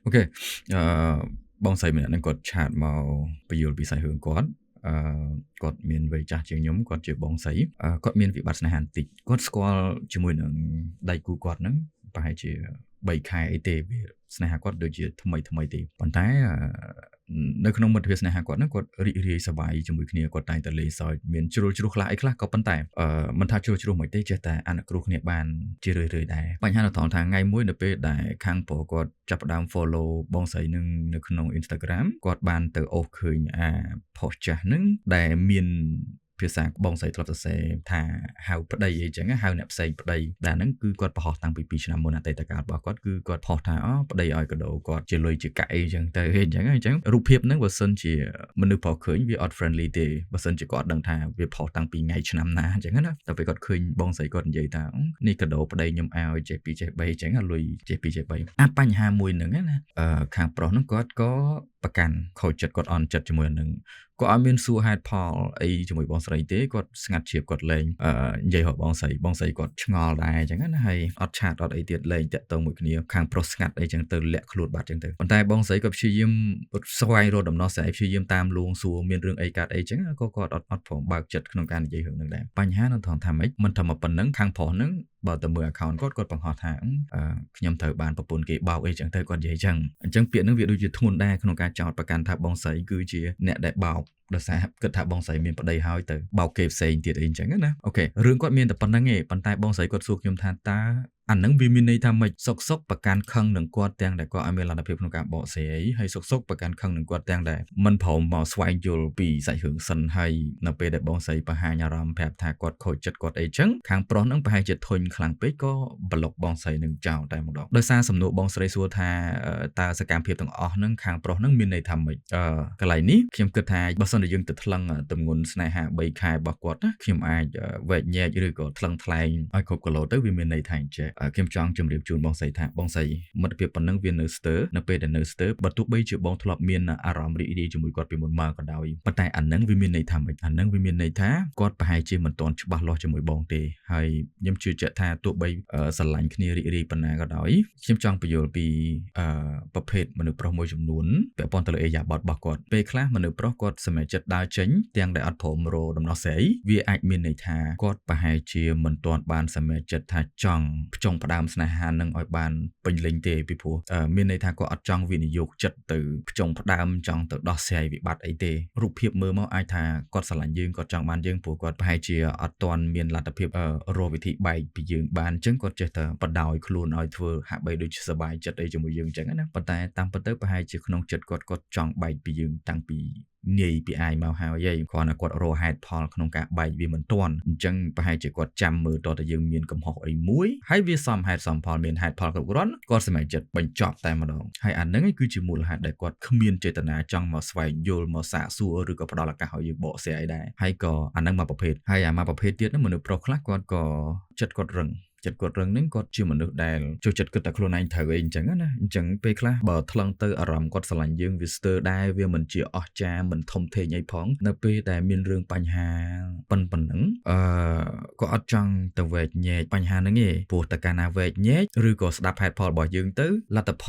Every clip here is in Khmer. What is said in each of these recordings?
អូខេបងស្រីម្នាក់ហ្នឹងគាត់ឆាតមកបញ្យល់ពីសាច់រឿងគាត់គាត់មានវ័យចាស់ជាងខ្ញុំគាត់ជាបងស្រីគាត់មានវិបត្តិស្នេហាបន្តិចគាត់ស្គាល់ជាមួយនឹងដៃគូគាត់ហ្នឹងប្រហែលជា3ខែអីទេវាស្នេហាគាត់ដូចជាថ្មីទេប៉ុន្តែនៅក្នុងមិត្តភាពស្នេហាគាត់ហ្នឹងគាត់រីករាយសប្បាយជាមួយគ្នាគាត់តែងតែលេងសើចមានជ្រុលជ្រោះខ្លះអីខ្លះក៏ប៉ុន្តែមិនថាជ្រុលជ្រោះមិនទេចេះតែអនុគ្រោះគ្នាបានជារឿយៗដែរបញ្ហានៅត្រង់ថាថ្ងៃមួយនៅពេលដែលខាងប្រុសគាត់ចាប់ផ្ដើម follow បងស្រីនឹងនៅក្នុង Instagram គាត់បានទៅអូសឃើញpost ចាស់ហ្នឹងដែលមានភាសាបងស្រីធ្លាប់សរសេរថាហៅប្តីអីចឹងហៅអ្នកផ្សេងប្តីដែលហ្នឹងគឺគាត់ប្រហោះតាំងពី2ឆ្នាំមុនអតីតកាលរបស់គាត់គឺគាត់ផុសថាប្តីឲ្យកាដូគាត់ជាលុយជាកាក់អីចឹងទៅអញ្ចឹងរូបភាពហ្នឹងបើសិនជាមនុស្សផុសឃើញវាអត់ friendly ទេបើសិនជាគាត់ដឹងថាវាផុសតាំងពីថ្ងៃឆ្នាំណាអញ្ចឹងណាតែពេលគាត់ឃើញបងស្រីគាត់និយាយថានេះកាដូប្តីខ្ញុំឲ្យចេះ2ចេះ3អញ្ចឹងលុយចេះ2ចេះ3បញ្ហាមួយហ្នឹងណាខាងប្រុសហ្នឹងគាត់ក៏ប្រកាន់ខូចចិត្តគាត់អន់ចិត្តជាមួយនឹងគាត់អត់មានសួរហេតុផលអីជាមួយបងស្រីទេគាត់ស្ងាត់ជ្រាបគាត់លេងនិយាយហៅបងស្រីគាត់ឆ្ងល់ដែរអញ្ចឹងណាហើយអត់ឆាតអត់អីទៀតលេងតាក់ទងមួយគ្នាខាងប្រុសស្ងាត់អីចឹងទៅលាក់ខ្លួនបាត់ចឹងទៅប៉ុន្តែបងស្រីគាត់ព្យាយាមស្វែងរកដំណោះស្រាយព្យាយាមតាមលួងសួរមានរឿងអីកើតអីចឹងក៏គាត់អត់ព្រមបើកចិត្តក្នុងការនិយាយរឿងហ្នឹងដែរបញ្ហានៅត្រង់ថាម៉េចមិនថាមកប៉ុណ្ណឹងខាងប្រុសហ្នឹងបើទៅមើល account គាត់បង្ហោះថាខ្ញុំត្រូវបានប្រពន្ធគេបោកអីចឹងទៅគាត់និយាយចឹងអញ្ចឹងពាក្យហ្នឹងវាដូចជាធ្ងន់ដែរក្នុងការចោទប្រកាន់ថាបងស្រីគឺជាអ្នកដែលបោកដោយសារគិតថាបងស្រីមានប្តីហើយទៅបោកគេផ្សេងទៀតអីអញ្ចឹងណាអូខេរឿងគាត់មានតែប៉ុណ្្នឹងឯងប៉ុន្តែបងស្រីគាត់សួរខ្ញុំថាតើអាហ្នឹងវាមានន័យថាម៉េចសុកប្រកាន់ខឹងនឹងគាត់ទាំងដែលគាត់ឲ្យមានលទ្ធភាពក្នុងការបកស្រាយហើយសុកប្រកាន់ខឹងនឹងគាត់ទាំងដែលមិនព្រមមកស្វែងយល់ពីសាច់រឿងសិនហើយនៅពេលដែលបងស្រីបង្ហាញអារម្មណ៍ប្រាប់ថាគាត់ខូចចិត្តគាត់អីចឹងខាងប្រុសហ្នឹងប្រហែលជាធុញខ្លាំងពេកក៏ប្លុកបងស្រីនឹងចោលតែម្ដងដោយសារសំណួរបងស្រីសួរថាតើសកម្មភាពទាំងអស់ហ្នឹងខាងប្រុសហ្នឹងមានន័យថាម៉េចកន្លែងនេះខ្ញុំគិតថាបើសិនជាយើងទៅថ្លឹងទម្ងន់ស្នេហា3ខែរបស់គាត់ណាខ្ញុំអាចវែកញែកឬក៏ថ្លឹងថ្លែងឲ្យគ្រប់គីឡូទៅវាមានន័យថាអញ្ចឹងខ្ញុំចង់ជម្រាបជូនបងស្រីថាបងស្រីមិត្តភាពប៉ុណ្ណឹងវានៅស្ទើរនៅពេលដែលនៅស្ទើរបើទោះបីជាបងធ្លាប់មានអារម្មណ៍រីករាយជាមួយគាត់ពីមុនមកក៏ដោយប៉ុន្តែអាហ្នឹងវាមានន័យថាម៉េចអាហ្នឹងវាមានន័យថាគាត់ប្រហែលជាមិនទាន់ច្បាស់លាស់ជាមួយបងទេហើយខ្ញុំជឿជាក់ថាទោះបីស្រឡាញ់គ្នារីករាយប៉ុណ្ណាក៏ដោយខ្ញុំចង់បញ្យល់ពីប្រភេទមនុស្សប្រុសមួយចំនួនពាក់ព័ន្ធទៅលើអេយ៉ាបតរបស់គាត់ពេលខ្លះមនុស្សប្រុសគាត់សម្រេចចិត្តដើរចេញទាំងដែលអត់ព្រមរកដំណោះស្រាយវាអាចមានន័យថាគាត់ប្រហែលជាមិនទាន់បានសម្រេចចិត្តថាចង់ផ្ចង់ផ្ដើមស្នេហានឹងឲ្យបានពេញលេញទេពីព្រោះមានន័យថាគាត់អត់ចង់វិនិយោគចិត្តទៅផ្ចង់ផ្ដើមចង់ទៅដោះស្រាយវិបត្តិអីទេរូបភាពមើលមកអាចថាគាត់ស្រឡាញ់យើងគាត់ចង់បានយើងព្រោះគាត់ប្រហែលជាអត់ទាន់មានលទ្ធភាពរកវិធីបែកពីយើងបានអញ្ចឹងគាត់ចេះតែបដោយខ្លួនឲ្យធ្វើហាក់បីដូចសប្បាយចិត្តអីជាមួយយើងអញ្ចឹងណាប៉ុន្តែតាមពិតទៅប្រហែលជាក្នុងចិត្តគាត់ចង់បែកពីយើងតាំងពីងាយពីអាយមកហើយគ្រាន់តែគាត់រកហេតុផលក្នុងការបែកវាមិនទាន់អញ្ចឹងប្រហែលជាគាត់ចាំមើលតតែយើងមានកំហុសអីមួយហើយវាសមហេតុសមផលមានហេតុផលគ្រប់គ្រាន់គាត់សម្រេចចិត្តបញ្ចប់តែម្ដងហើយអាហ្នឹងគឺជាមូលហេតុដែលគាត់គ្មានចេតនាចង់មកស្វែងយល់មកសាកសួរឬក៏ផ្ដល់ឱកាសឲ្យយើងបកស្រាយដែរហើយក៏អាហ្នឹងមកប្រភេទហើយអាមកប្រភេទទៀតហ្នឹងមនុស្សប្រុសខ្លះគាត់ក៏ចិត្តគាត់រឹងហ្នឹងគាត់ជាមនុស្សដែលចូលចិត្តគិតតែខ្លួនឯងត្រូវអីអញ្ចឹងណាអញ្ចឹងពេលខ្លះបើថ្លឹងទៅអារម្មណ៍គាត់ស្រឡាញ់យើងវាស្ទើរដែរវាមិនជាអស្ចារ្យមិនធំធេងអីផងនៅពេលដែលមានរឿងបញ្ហាប៉ុណ្ណឹងគាត់អត់ចង់ទៅវែកញែកបញ្ហាហ្នឹងទេព្រោះតែកាលណាវែកញែកឬក៏ស្ដាប់ហេតុផលរបស់យើងទៅលទ្ធផល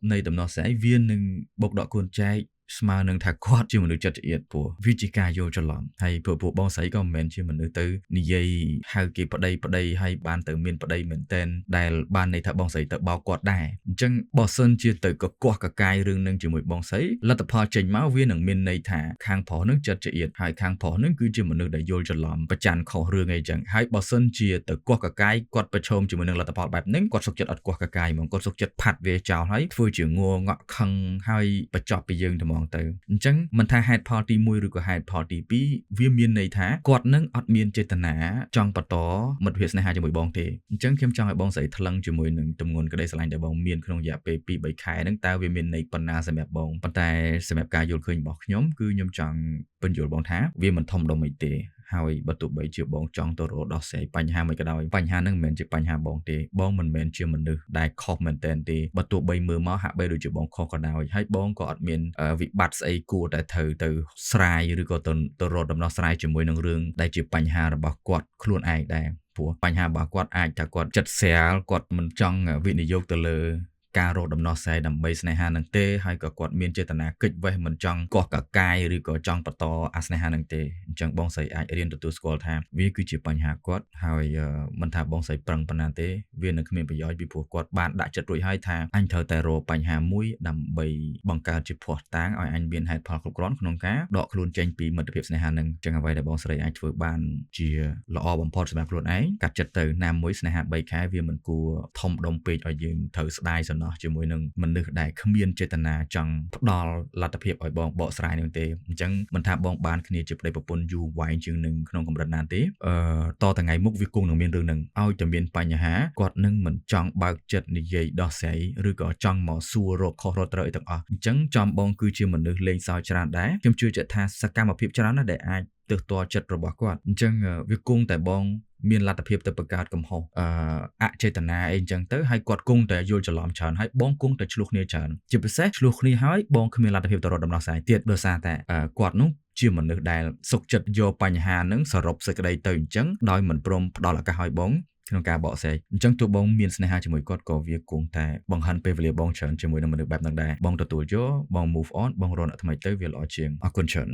នៃដំណោះស្រាយវានឹងបូកដកគូនចែកស្មើនឹងថាគាត់ជាមនុស្សចិត្តឆ្អៀតព្រោះវាជាការយល់ច្រឡំហើយពួកបងស្រីក៏មិនមែនជាមនុស្សទៅនិយាយហៅគេប្តីហើយបានទៅមានប្តីមែនតែនដែលបានន័យថាបងស្រីទៅបោកគាត់ដែរអញ្ចឹងបើសិនជាទៅកកកកាយរឿងនឹងជាមួយបងស្រីលទ្ធផលចេញមកវានឹងមានន័យថាខាងប្រុសនឹងចិត្តឆ្អៀតហើយខាងប្រុសនឹងគឺជាមនុស្សដែលយល់ច្រឡំប្រច័ណ្ឌខុសរឿងអីចឹងហើយបើសិនជាទៅកកកាយគាត់ប្រឈមជាមួយនឹងលទ្ធផលបែបហ្នឹងគាត់សុខចិត្តអត់កកកាយហ្មងគាត់សុខចិត្តផាត់វាចោលហើយធ្វើជាងងក់ខឹងហើយបញ្ចប់ពីយើងទៅទៅអញ្ចឹងមិនថាហេតុផលទី1ឬក៏ហេតុផលទី2វាមានន័យថាគាត់នឹងអត់មានចេតនាចង់បន្តមិត្តភាពស្នេហាជាមួយបងទេអញ្ចឹងខ្ញុំចង់ឲ្យបងស្រីថ្លឹងជាមួយនឹងទម្ងន់ក្តីស្រឡាញ់ដែលបងមានក្នុងរយៈពេល2-3ខែហ្នឹងតើវាមានន័យប៉ុណ្ណាសម្រាប់បងប៉ុន្តែសម្រាប់ការយល់ឃើញរបស់ខ្ញុំគឺខ្ញុំចង់បញ្យល់បងថាវាមិនធំដុំអីទេហើយបើទោះបីជាបងចង់ទៅរកដោះស្រាយបញ្ហាមួយក៏ដោយបញ្ហាហ្នឹងមិនមែនជាបញ្ហាបងទេបងមិនមែនជាមនុស្សដែលខុសមែនតែនទេបើទោះបីមើលមកហាក់បីដូចជាបងខុសក៏ដោយហើយបងក៏អត់មានវិបត្តិស្អីគួរតែត្រូវទៅស្រាយឬក៏ទៅរកដំណោះស្រាយជាមួយនឹងរឿងដែលជាបញ្ហារបស់គាត់ខ្លួនឯងដែរព្រោះបញ្ហារបស់គាត់អាចថាគាត់ចិត្តស្រាលគាត់មិនចង់វិនិយោគទៅលើ ការរកដំណោះស្រាយដើម្បីស្នេហានឹងទេហើយក៏គាត់មានចេតនាគេចវេះមិនចង់កោះកកាយឬក៏ចង់បន្តអាស្នេហានឹងទេអញ្ចឹងបងស្រីអាចរៀនទទួលស្គាល់ថាវាគឺជាបញ្ហាគាត់ហើយមិនថាបងស្រីប្រឹងប៉ុណ្ណាទេវានឹងគ្មានប្រយោជន៍ពីព្រោះគាត់បានដាក់ចិត្តរួចហើយថាអញត្រូវតែរកបញ្ហាមួយដើម្បីបង្កើតជាភ័ស្តុតាងឲ្យអញមានហេតុផលគ្រប់គ្រាន់ក្នុងការដកខ្លួនចេញពីមិត្តភាពស្នេហានឹងអញ្ចឹងអ្វីដែលបងស្រីអាចធ្វើបានជាល្អបំផុតសម្រាប់ខ្លួនឯងកាត់ចិត្តទៅណាមួយស្នេហា3ខែវាមិនគួរធំដុំពេកឲ្យយើងត្រូវស្ដាយសំណោះជាមួយនឹងមនុស្សដែលគ្មានចេតនាចង់ផ្ដល់លទ្ធភាពឲ្យបងបកស្រាយនឹងទេអញ្ចឹងមិនថាបងបានគ្នាជាប្តីប្រពន្ធយូរវែងជាងនឹងក្នុងកម្រិតណាទេតថ្ងៃមុខវាគង់នឹងមានរឿងនឹងឲ្យតែមានបញ្ហាគាត់នឹងមិនចង់បើកចិត្តនិយាយដោះស្រាយឬក៏ចង់មកសួររកខុសរកត្រូវអីទាំងអស់អញ្ចឹងចំបងគឺជាមនុស្សលេងសើចច្រើនដែរខ្ញុំជឿជាក់ថាសកម្មភាពច្រើនណាស់ដែលអាចទើសទាល់ចិត្តរបស់គាត់អញ្ចឹងវាគង់តែបងមានលទ្ធភាពទៅបង្កើតកំហុសអចេតនាអីអញ្ចឹងទៅហើយគាត់គង់តែយល់ច្រឡំច្រើនហើយបងគង់តែឆ្លោះគ្នាច្រើនជាពិសេសឆ្លោះគ្នាហើយបងគ្មានលទ្ធភាពទៅរកដំណោះស្រាយទៀតដោយសារតែគាត់នោះជាមនុស្សដែលសុខចិត្តយកបញ្ហាហ្នឹងសរុបសេចក្តីទៅអញ្ចឹងដោយមិនព្រមផ្ដល់ឱកាសឲ្យបងក្នុងការបកស្រាយអញ្ចឹងទោះបងមានស្នេហាជាមួយគាត់ក៏វាគង់តែបង្ហាញពេលវេលាបងច្រើនជាមួយនឹងមនុស្សបែបហ្នឹងដែរបងទទួលយកបង move on បងរកអ្នកថ្មីទៅវាល្អជាងអរគុណច្រើន